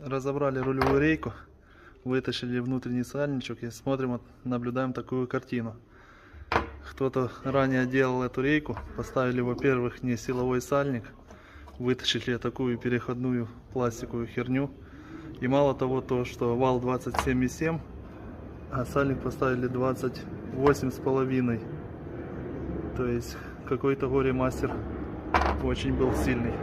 Разобрали рулевую рейку, вытащили внутренний сальничок и смотрим, наблюдаем такую картину. Кто-то ранее делал эту рейку, поставили, во-первых, не силовой сальник, вытащили такую переходную пластиковую херню. И мало того, то, что вал 27,7, а сальник поставили 28,5. То есть какой-то горе-мастер очень был сильный.